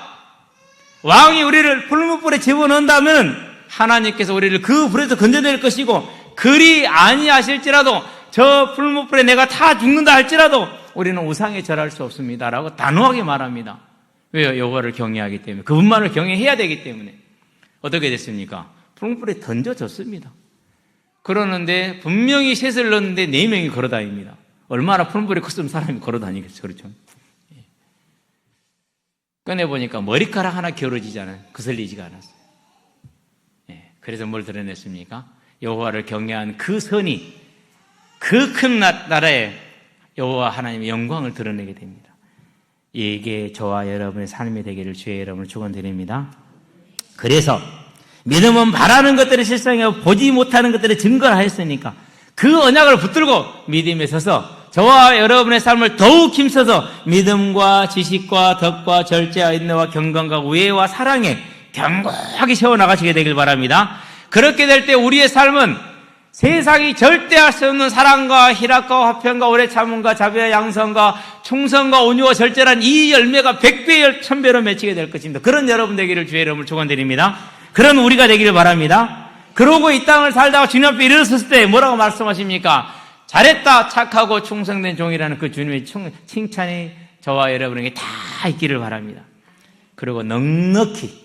왕이 우리를 불문불에 집어넣는다면 하나님께서 우리를 그 불에서 건져낼 것이고 그리 아니하실지라도 저 불문불에 내가 타 죽는다 할지라도 우리는 우상에 절할 수 없습니다라고 단호하게 말합니다. 왜요? 여호와를 경외하기 때문에, 그분만을 경외해야 되기 때문에. 어떻게 됐습니까? 불문불에 던져졌습니다. 그러는데 분명히 셋을 넣었는데 4명이 걸어다닙니다. 얼마나 푸른불이 컸으면 사람이 걸어다니겠어요. 그렇죠? 꺼내보니까 머리카락 하나 기울어지잖아요. 거슬리지가 않았어요. 그래서 뭘 드러냈습니까? 여호와를 경외한 그 선이 그 큰 나라에 여호와 하나님의 영광을 드러내게 됩니다. 이게 저와 여러분의 삶이 되기를 주의 여러분을 축원드립니다. 그래서 믿음은 바라는 것들을 실상이고 보지 못하는 것들을 증거를 하였으니까 그 언약을 붙들고 믿음에 서서 저와 여러분의 삶을 더욱 힘써서 믿음과 지식과 덕과 절제와 인내와 경건과 우애와 사랑에 견고하게 세워나가시게 되길 바랍니다. 그렇게 될 때 우리의 삶은 세상이 절대 할 수 없는 사랑과 희락과 화평과 오래 참음과 자비와 양선과 충성과 온유와 절제란 이 열매가 100배, 1000배로 맺히게 될 것입니다. 그런 여러분 되기를 주의 이름으로 축원드립니다. 그런 우리가 되기를 바랍니다. 그러고 이 땅을 살다가 주님 앞에 일어섰을 때 뭐라고 말씀하십니까? 잘했다, 착하고 충성된 종이라는 그 주님의 칭찬이 저와 여러분에게 다 있기를 바랍니다. 그리고 넉넉히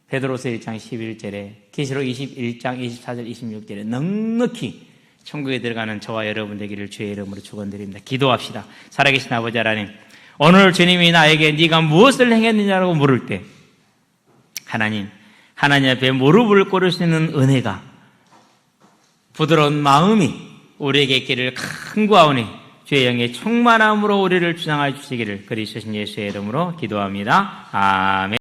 베드로서 1장 11절에 계시록 21장 24절 26절에 넉넉히 천국에 들어가는 저와 여러분 되기를 주의 이름으로 축원드립니다. 기도합시다. 살아계신 아버지 하나님, 오늘 주님이 나에게 네가 무엇을 행했느냐고 물을 때 하나님 앞에 무릎을 꿇을 수 있는 은혜가 부드러운 마음이 우리에게 있기를 간구하오니 주의 영의 충만함으로 우리를 주장하여 주시기를 그리스도신 예수의 이름으로 기도합니다. 아멘.